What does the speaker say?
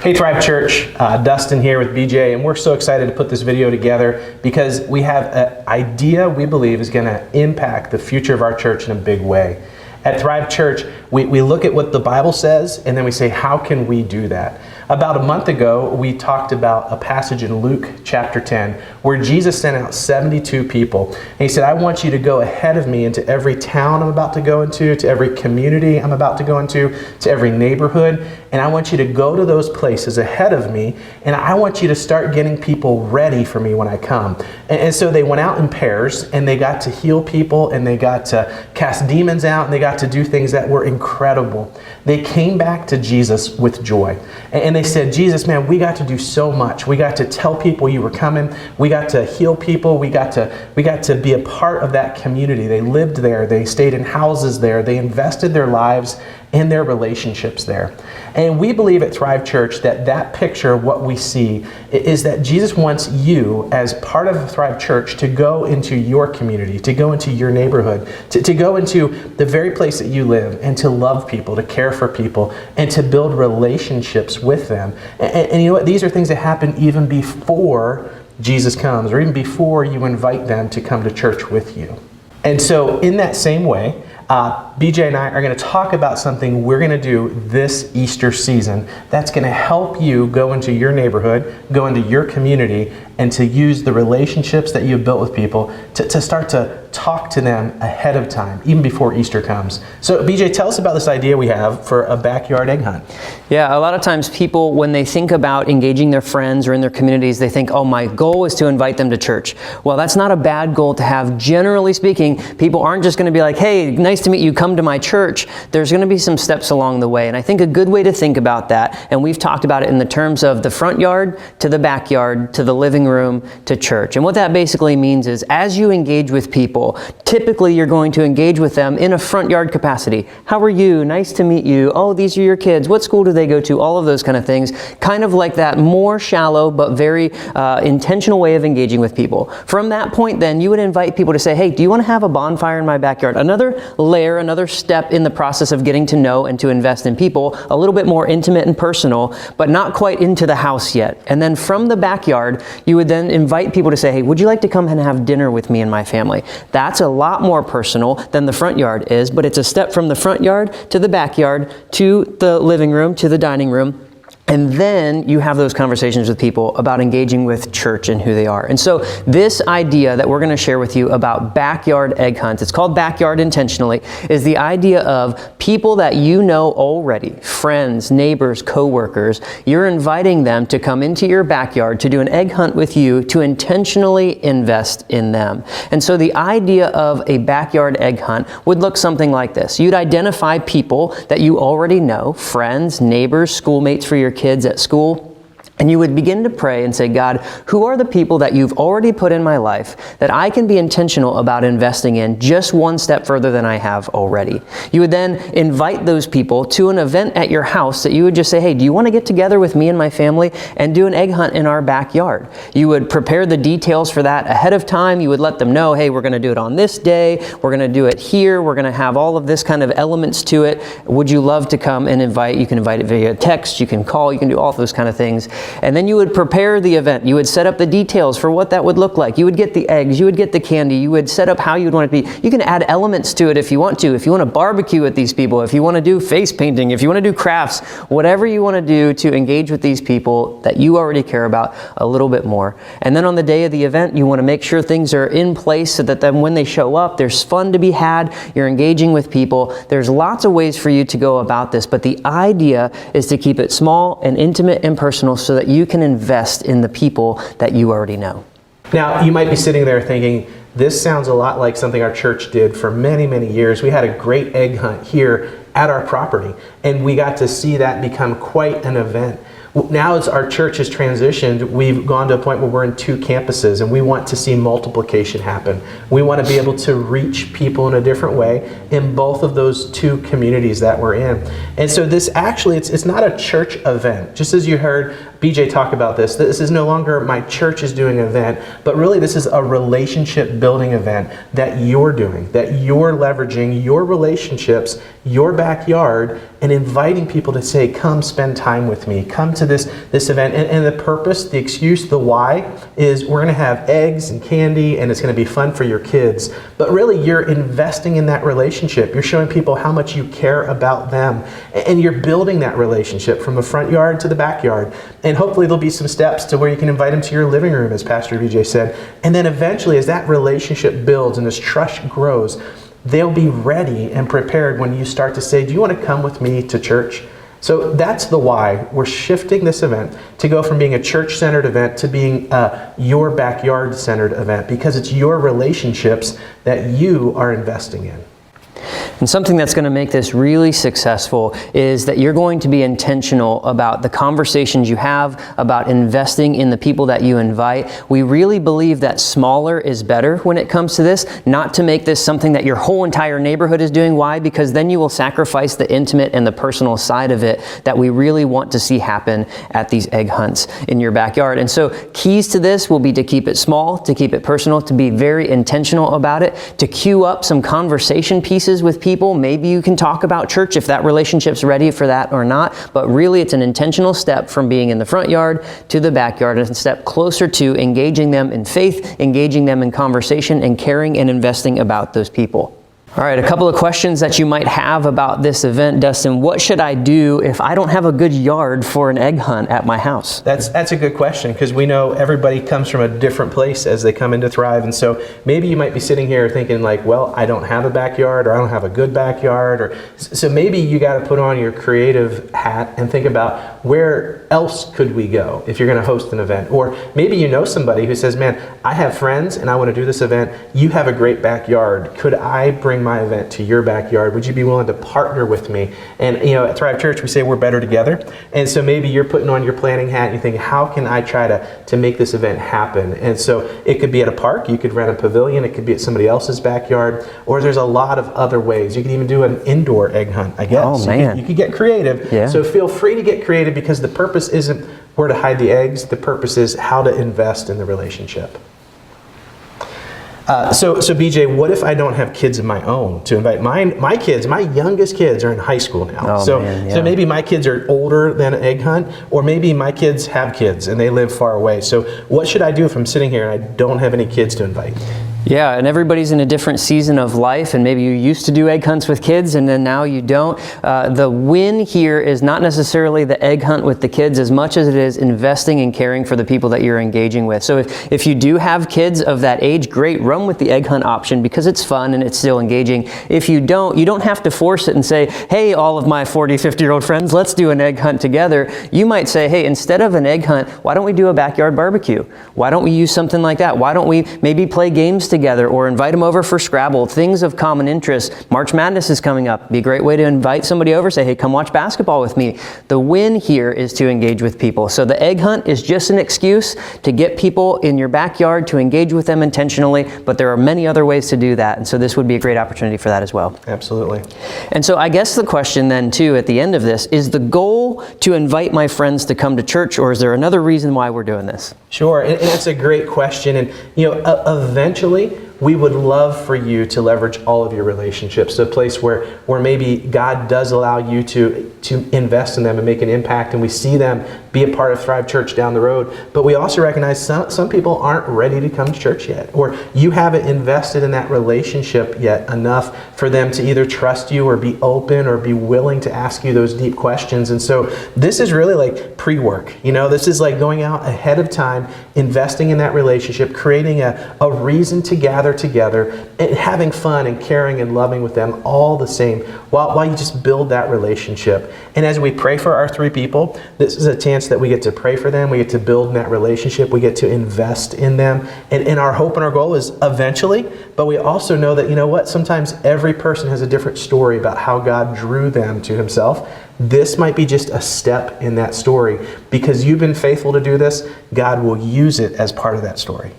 Hey Thrive Church, Dustin here with BJ, and we're so excited to put this video together because we have an idea we believe is going to impact the future of our church in a big way. At Thrive Church, we look at what the Bible says, and then we say, how can we do that? About a month ago, we talked about a passage in Luke chapter 10 where Jesus sent out 72 people. And he said, I want you to go ahead of me into every town I'm about to go into, to every community I'm about to go into, to every neighborhood. And I want you to go to those places ahead of me, and I want you to start getting people ready for me when I come. And so they went out in pairs, and they got to heal people, and they got to cast demons out, and they got to do things that were incredible. They came back to Jesus with joy. And they said, Jesus, man, we got to do so much. We got to tell people you were coming. We got to heal people. We got to be a part of that community. They lived there. They stayed in houses there. They invested their lives and their relationships there. And we believe at Thrive Church that picture of what we see is that Jesus wants you as part of Thrive Church to go into your community, to go into your neighborhood, to go into the very place that you live and to love people, to care for people, and to build relationships with them. And you know what? These are things that happen even before Jesus comes, or even before you invite them to come to church with you. And so in that same way, BJ and I are going to talk about something we're going to do this Easter season that's going to help you go into your neighborhood, go into your community, and to use the relationships that you've built with people to start to talk to them ahead of time, even before Easter comes. So BJ, tell us about this idea we have for a backyard egg hunt. Yeah, a lot of times people, when they think about engaging their friends or in their communities, they think, oh, my goal is to invite them to church. Well, that's not a bad goal to have. Generally speaking, people aren't just going to be like, hey, nice to meet you, come to my church. There's going to be some steps along the way. And I think a good way to think about that, and we've talked about it in the terms of the front yard to the backyard to the living room to church. And what that basically means is as you engage with people, typically you're going to engage with them in a front yard capacity. How are you? Nice to meet you. Oh, these are your kids. What school do they go to? All of those kind of things. Kind of like that more shallow but very intentional way of engaging with people. From that point then, you would invite people to say, hey, do you want to have a bonfire in my backyard? Another layer, another step in the process of getting to know and to invest in people, a little bit more intimate and personal, but not quite into the house yet. And then from the backyard, you would then invite people to say, hey, would you like to come and have dinner with me and my family? That's a lot more personal than the front yard is, but it's a step from the front yard to the backyard to the living room to the dining room. And then you have those conversations with people about engaging with church and who they are. And so this idea that we're going to share with you about backyard egg hunts, it's called Backyard Intentionally, is the idea of people that you know already, friends, neighbors, coworkers, you're inviting them to come into your backyard to do an egg hunt with you to intentionally invest in them. And so the idea of a backyard egg hunt would look something like this. You'd identify people that you already know, friends, neighbors, schoolmates for your kids at school, and you would begin to pray and say, God, who are the people that you've already put in my life that I can be intentional about investing in just one step further than I have already? You would then invite those people to an event at your house that you would just say, hey, do you want to get together with me and my family and do an egg hunt in our backyard? You would prepare the details for that ahead of time. You would let them know, hey, we're going to do it on this day. We're going to do it here. We're going to have all of this kind of elements to it. Would you love to come and invite? You can invite it via text. You can call. You can do all those kind of things. And then you would prepare the event. You would set up the details for what that would look like. You would get the eggs. You would get the candy. You would set up how you would want it to be. You can add elements to it if you want to. If you want to barbecue with these people, if you want to do face painting, if you want to do crafts, whatever you want to do to engage with these people that you already care about a little bit more. And then on the day of the event, you want to make sure things are in place so that then when they show up, there's fun to be had. You're engaging with people. There's lots of ways for you to go about this, but the idea is to keep it small and intimate and personal so that you can invest in the people that you already know. Now, you might be sitting there thinking, this sounds a lot like something our church did for many, many years. We had a great egg hunt here at our property, and we got to see that become quite an event. Now as our church has transitioned, we've gone to a point where we're in 2 campuses and we want to see multiplication happen. We want to be able to reach people in a different way in both of those 2 communities that we're in. And so this actually, it's not a church event. Just as you heard BJ talk about this. This is no longer my church is doing an event, but really this is a relationship building event that you're doing, that you're leveraging your relationships, your backyard, and inviting people to say, come spend time with me, come to this event. And the purpose, the excuse, the why is we're going to have eggs and candy and it's going to be fun for your kids. But really you're investing in that relationship. You're showing people how much you care about them, and you're building that relationship from the front yard to the backyard. And hopefully there'll be some steps to where you can invite them to your living room, as Pastor BJ said. And then eventually as that relationship builds and this trust grows, they'll be ready and prepared when you start to say, do you want to come with me to church? So that's the why. We're shifting this event to go from being a church-centered event to being your backyard-centered event, because it's your relationships that you are investing in. And something that's going to make this really successful is that you're going to be intentional about the conversations you have, about investing in the people that you invite. We really believe that smaller is better when it comes to this, not to make this something that your whole entire neighborhood is doing. Why? Because then you will sacrifice the intimate and the personal side of it that we really want to see happen at these egg hunts in your backyard. And so keys to this will be to keep it small, to keep it personal, to be very intentional about it, to queue up some conversation pieces with people. Maybe you can talk about church if that relationship's ready for that or not, but really it's an intentional step from being in the front yard to the backyard, and a step closer to engaging them in faith, engaging them in conversation, and caring and investing about those people. All right, a couple of questions that you might have about this event, Dustin. What should I do if I don't have a good yard for an egg hunt at my house? That's a good question, because we know everybody comes from a different place as they come into Thrive. And so maybe you might be sitting here thinking like, well, I don't have a backyard, or I don't have a good backyard. Or so maybe you got to put on your creative hat and think about where else could we go if you're going to host an event. Or maybe you know somebody who says, man, I have friends and I want to do this event. You have a great backyard. Could I bring my event to your backyard? Would you be willing to partner with me? And at Thrive Church, we say we're better together. And so maybe you're putting on your planning hat and you think, how can I try to make this event happen? And so it could be at a park. You could rent a pavilion. It could be at somebody else's backyard. Or there's a lot of other ways. You could even do an indoor egg hunt, I guess. Oh, man. You could get creative. Yeah. So feel free to get creative, because the purpose isn't where to hide the eggs. The purpose is how to invest in the relationship. So BJ, what if I don't have kids of my own to invite? My kids, my youngest kids are in high school now. So maybe my kids are older than an egg hunt, or maybe my kids have kids and they live far away. So what should I do if I'm sitting here and I don't have any kids to invite? Yeah, and everybody's in a different season of life, and maybe you used to do egg hunts with kids and then now you don't. The win here is not necessarily the egg hunt with the kids as much as it is investing and caring for the people that you're engaging with. So if you do have kids of that age, great, run with the egg hunt option because it's fun and it's still engaging. If you don't have to force it and say, hey, all of my 40, 50-year-old friends, let's do an egg hunt together. You might say, hey, instead of an egg hunt, why don't we do a backyard barbecue? Why don't we use something like that? Why don't we maybe play games together, or invite them over for Scrabble, things of common interest. March Madness is coming up. Be a great way to invite somebody over, say, hey, come watch basketball with me. The win here is to engage with people. So the egg hunt is just an excuse to get people in your backyard, to engage with them intentionally, but there are many other ways to do that. And so this would be a great opportunity for that as well. Absolutely. And so I guess the question then too at the end of this, is the goal to invite my friends to come to church, or is there another reason why we're doing this? Sure, and it's a great question. And eventually, we would love for you to leverage all of your relationships to a place where maybe God does allow you to invest in them and make an impact, and we see them be a part of Thrive Church down the road. But we also recognize some people aren't ready to come to church yet, or you haven't invested in that relationship yet enough for them to either trust you or be open or be willing to ask you those deep questions. And so this is really like pre-work. This is like going out ahead of time, investing in that relationship, creating a reason to gather together and having fun and caring and loving with them all the same while you just build that relationship. And as we pray for our three people, this is a chance that we get to pray for them, we get to build in that relationship, we get to invest in them. And our hope and our goal is eventually, but we also know that, sometimes every person has a different story about how God drew them to himself. This might be just a step in that story. Because you've been faithful to do this, God will use it as part of that story.